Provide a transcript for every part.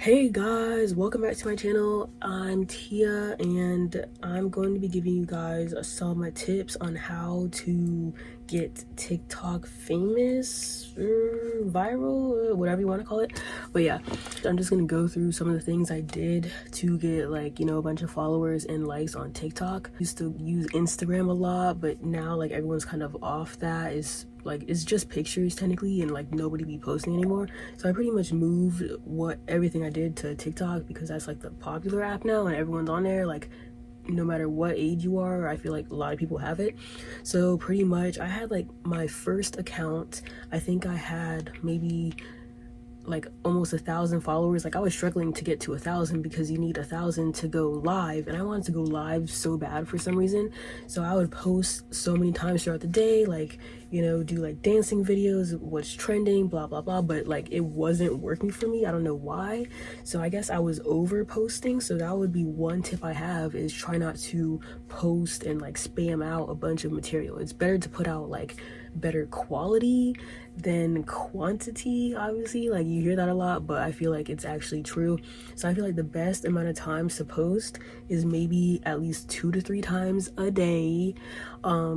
Hey guys, welcome back to my channel. I'm Tia and I'm going to be giving you guys some tips on how to get TikTok famous or viral, whatever you want to call it. But yeah, I'm just gonna go through some of the things I did to get a bunch of followers and likes on TikTok. I used to use Instagram a lot, but now everyone's kind of off that. It's just pictures technically, and nobody be posting anymore. So I pretty much moved everything I did to TikTok because that's the popular app now and everyone's on there. No matter what age you are, I feel like a lot of people have it. So pretty much I had my first account, I think I had maybe almost 1,000 followers. I was struggling to get to 1,000 because you need 1,000 to go live, and I wanted to go live so bad for some reason. So I would post so many times throughout the day, do dancing videos, what's trending, blah blah blah, but it wasn't working for me. I don't know why. So I guess I was over posting. So that would be one tip I have, is try not to post and spam out a bunch of material. It's better to put out better quality than quantity. Obviously, you hear that a lot, but I feel like it's actually true. So I feel like the best amount of times to post is maybe at least 2 to 3 times a day,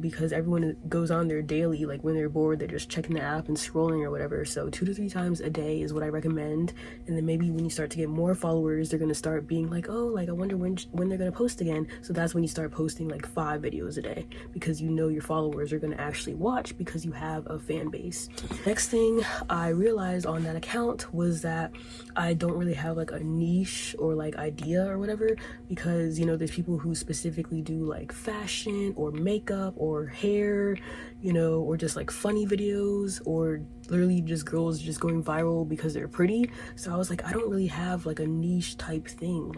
because everyone goes on there daily. When they're bored, they're just checking the app and scrolling or whatever. So 2 to 3 times a day is what I recommend. And then maybe when you start to get more followers, they're gonna start being I wonder when they're gonna post again. So that's when you start posting 5 videos a day, because you know your followers are gonna actually watch because you have a fan base. Next thing I realized on that account was that I don't really have a niche or idea or whatever, because there's people who specifically do fashion or makeup or hair, or just funny videos, or literally just girls just going viral because they're pretty. So I was I don't really have a niche type thing.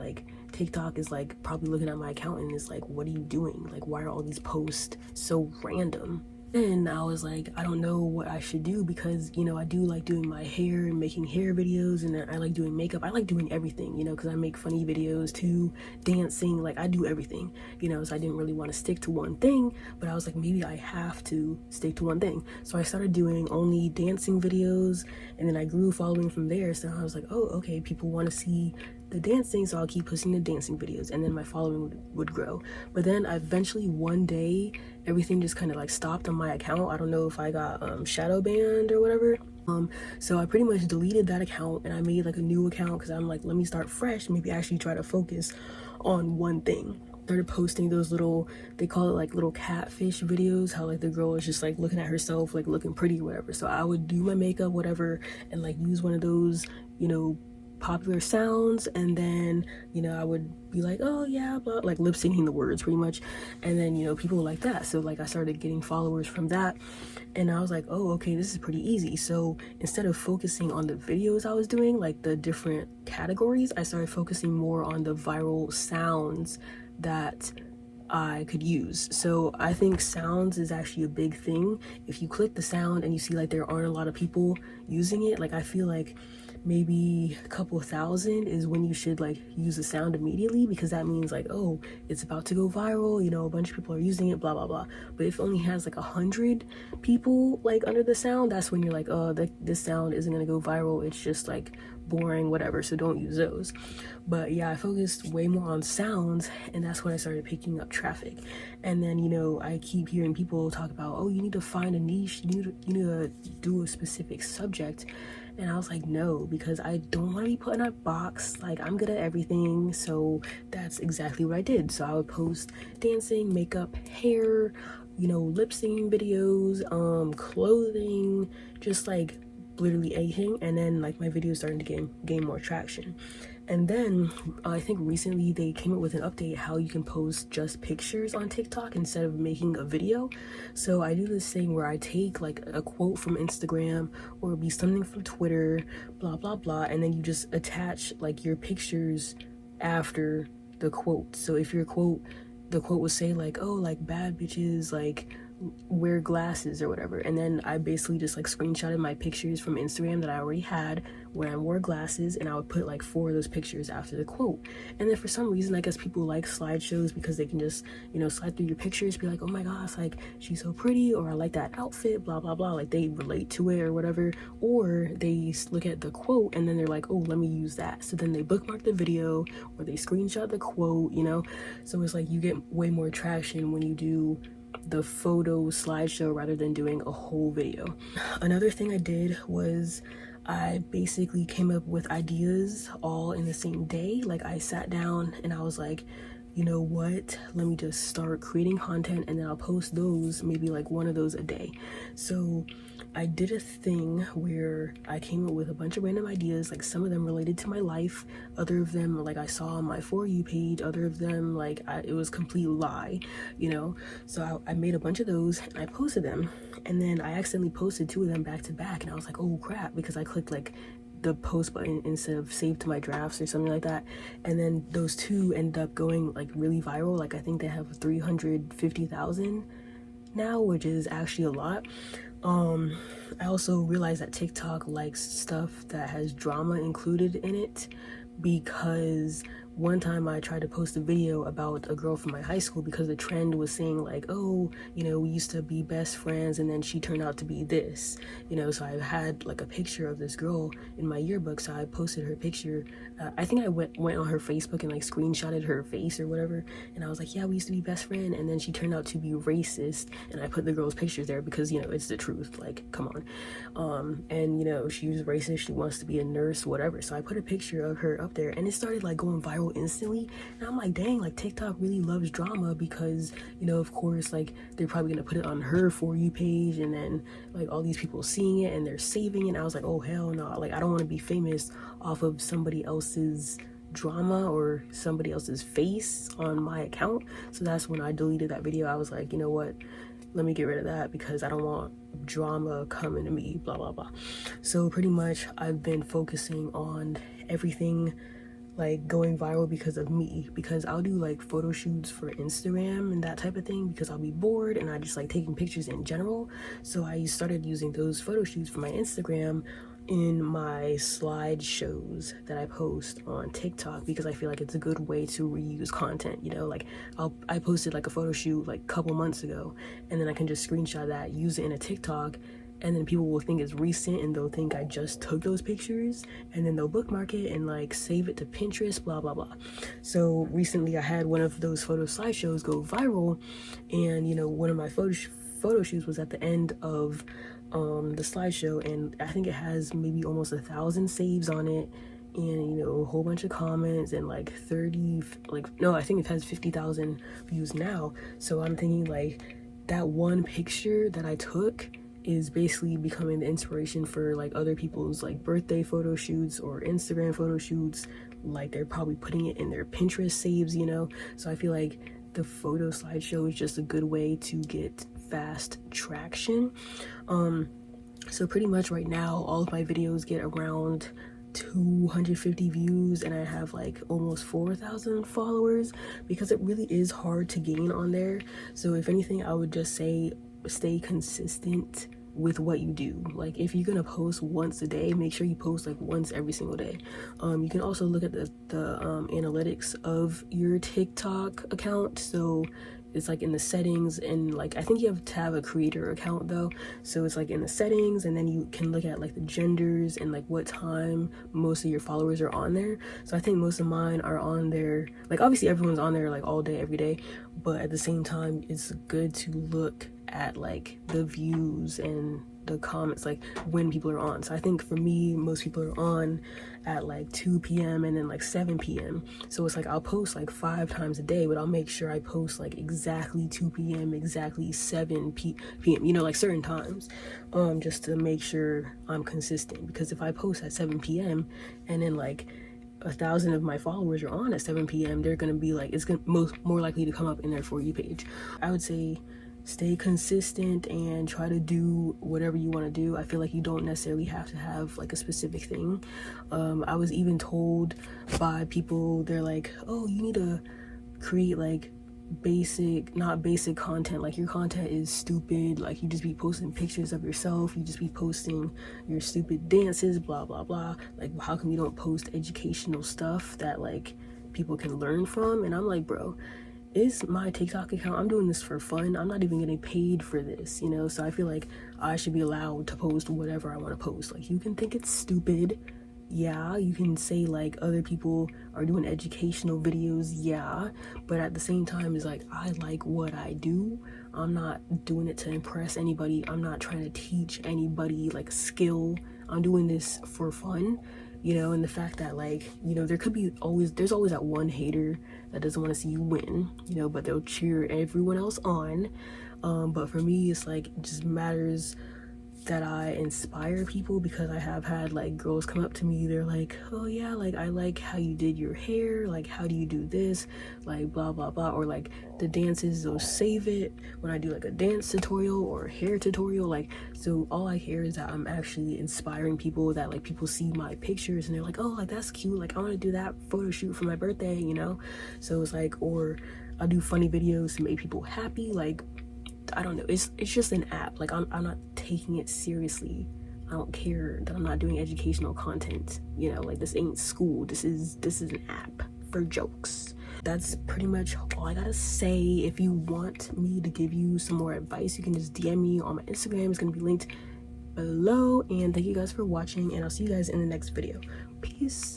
TikTok is probably looking at my account and is what are you doing? Why are all these posts so random? Then I was I don't know what I should do, because I do doing my hair and making hair videos, and I like doing makeup. I like doing everything, because I make funny videos too, dancing, I do everything, so I didn't really want to stick to one thing, but I was maybe I have to stick to one thing. So I started doing only dancing videos, and then I grew following from there. So I was oh, okay, people want to see the dancing, so I'll keep posting the dancing videos, and then my following would grow. But then eventually one day everything just kind of stopped on my account. I don't know if I got shadow banned or whatever. So I pretty much deleted that account and I made a new account, because I'm let me start fresh, maybe actually try to focus on one thing. Started posting those little, they call it little catfish videos, how the girl is just looking at herself, looking pretty or whatever. So I would do my makeup, whatever, and use one of those popular sounds, and then I would be oh yeah, but lip syncing the words pretty much, and then people like that. So I started getting followers from that, and I was oh, okay, this is pretty easy. So instead of focusing on the videos I was doing, the different categories, I started focusing more on the viral sounds that I could use. So I think sounds is actually a big thing. If you click the sound and you see there aren't a lot of people using it, I feel maybe a couple thousand is when you should use the sound immediately, because that means oh, it's about to go viral, a bunch of people are using it, blah blah blah. But if it only has 100 people under the sound, that's when you're oh, this sound isn't gonna go viral, it's just boring, whatever, so don't use those. But yeah, I focused way more on sounds, and that's when I started picking up traffic. And then I keep hearing people talk about, oh, you need to find a niche, you need to do a specific subject. And I was no, because I don't want to be put in a box. I'm good at everything. So that's exactly what I did. So I would post dancing, makeup, hair, lip syncing videos, clothing, just literally anything. And then my videos starting to gain more traction. And then I think recently they came up with an update how you can post just pictures on TikTok instead of making a video. So I do this thing where I take a quote from Instagram, or it'll be something from Twitter, blah blah blah, and then you just attach your pictures after the quote. So if your quote, the quote would say oh, bad bitches wear glasses or whatever. And then I basically just like screenshotted my pictures from Instagram that I already had when I wore glasses, and I would put like 4 of those pictures after the quote. And then for some reason, I guess people like slideshows because they can just, you know, slide through your pictures, be like, oh my gosh, like she's so pretty, or I like that outfit, blah blah blah, like they relate to it or whatever. Or they look at the quote and then they're like, oh, let me use that. So then they bookmark the video or they screenshot the quote, you know. So it's like you get way more traction when you do the photo slideshow rather than doing a whole video. Another thing I did was I basically came up with ideas all in the same day. Like I sat down and I was like, you know what, let me just start creating content, and then I'll post those, maybe like one of those a day. So I did a thing where I came up with a bunch of random ideas, like some of them related to my life, other of them like I saw on my For You page, other of them like it was complete lie, you know. So I made a bunch of those and I posted them, and then I accidentally posted 2 of them back to back, and I was like, oh crap, because I clicked like the post button instead of save to my drafts or something like that. And then those 2 end up going like really viral. Like I think they have 350,000 now, which is actually a lot. I also realized that TikTok likes stuff that has drama included in it, because one time I tried to post a video about a girl from my high school because the trend was saying like, oh, you know, we used to be best friends and then she turned out to be this, you know. So I had like a picture of this girl in my yearbook, so I posted her picture. I think I went on her Facebook and like screenshotted her face or whatever, and I was like, yeah, we used to be best friend, and then she turned out to be racist, and I put the girl's pictures there because, you know, it's the truth, like come on. And you know, she was racist, she wants to be a nurse, whatever. So I put a picture of her up there and it started like going viral instantly, and I'm like, dang, like TikTok really loves drama, because, you know, of course, like they're probably gonna put it on her For You page, and then like all these people seeing it and they're saving it, and I was like, oh hell no, like I don't want to be famous off of somebody else's drama or somebody else's face on my account. So that's when I deleted that video. I was like, you know what, let me get rid of that because I don't want drama coming to me, blah blah blah. So pretty much I've been focusing on everything like going viral because of me, because I'll do like photo shoots for Instagram and that type of thing because I'll be bored and I just like taking pictures in general. So I started using those photo shoots for my Instagram in my slideshows that I post on TikTok, because I feel like it's a good way to reuse content, you know. Like I posted like a photo shoot like a couple months ago, and then I can just screenshot that, use it in a TikTok, and then people will think it's recent and they'll think I just took those pictures, and then they'll bookmark it and like save it to Pinterest, blah blah blah. So recently I had one of those photo slideshows go viral, and you know, one of my photo shoots was at the end of the slideshow, and I think it has maybe almost 1,000 saves on it, and you know, a whole bunch of comments, and like 30, like no, I think it has 50,000 views now. So I'm thinking like that one picture that I took is basically becoming the inspiration for like other people's like birthday photo shoots or Instagram photo shoots. Like they're probably putting it in their Pinterest saves, you know. So I feel like the photo slideshow is just a good way to get fast traction. So pretty much right now all of my videos get around 250 views, and I have like almost 4,000 followers, because it really is hard to gain on there. So if anything, I would just say stay consistent with what you do. Like if you're gonna post once a day, make sure you post like once every single day. You can also look at the analytics of your TikTok account. So it's like in the settings, and like I think you have to have a creator account though. So it's like in the settings, and then you can look at like the genders and like what time most of your followers are on there. So I think most of mine are on there, like obviously everyone's on there like all day every day, but at the same time it's good to look at like the views and the comments, like when people are on. So I think for me, most people are on at like 2 p.m. and then like 7 p.m. So it's like I'll post like 5 times a day, but I'll make sure I post like exactly 2 p.m., exactly 7 p.m., you know, like certain times, just to make sure I'm consistent. Because if I post at 7 p.m. and then like 1,000 of my followers are on at 7 p.m., they're gonna be like, it's gonna more likely to come up in their For You page. I would say stay consistent and try to do whatever you want to do. I feel like you don't necessarily have to have like a specific thing. I was even told by people, they're like, oh, you need to create like not basic content. Like, your content is stupid, like you just be posting pictures of yourself, you just be posting your stupid dances, blah blah blah. Like, how come you don't post educational stuff that like people can learn from? And I'm like, bro, it's my TikTok account. I'm doing this for fun. I'm not even getting paid for this, you know? So I feel like I should be allowed to post whatever I want to post. Like, you can think it's stupid, yeah, you can say like other people are doing educational videos, yeah, but at the same time, it's like, I like what I do. I'm not doing it to impress anybody. I'm not trying to teach anybody like skill. I'm doing this for fun, you know. And the fact that, like, you know, there's always that one hater that doesn't want to see you win, you know, but they'll cheer everyone else on. But for me, it's like, it just matters that I inspire people, because I have had like girls come up to me, they're like, oh yeah, like, I like how you did your hair, like, how do you do this, like, blah blah blah. Or like the dances, they'll save it when I do like a dance tutorial or hair tutorial. Like, so all I hear is that I'm actually inspiring people, that like people see my pictures and they're like, oh, like, that's cute, like, I want to do that photo shoot for my birthday, you know. So it's like, or I do funny videos to make people happy. Like, I don't know, it's just an app. Like, I'm not taking it seriously. I don't care that I'm not doing educational content, you know. Like, this ain't school, this is an app for jokes. That's pretty much all I gotta say. If you want me to give you some more advice, you can just DM me on my Instagram. It's gonna be linked below. And thank you guys for watching, and I'll see you guys in the next video. Peace.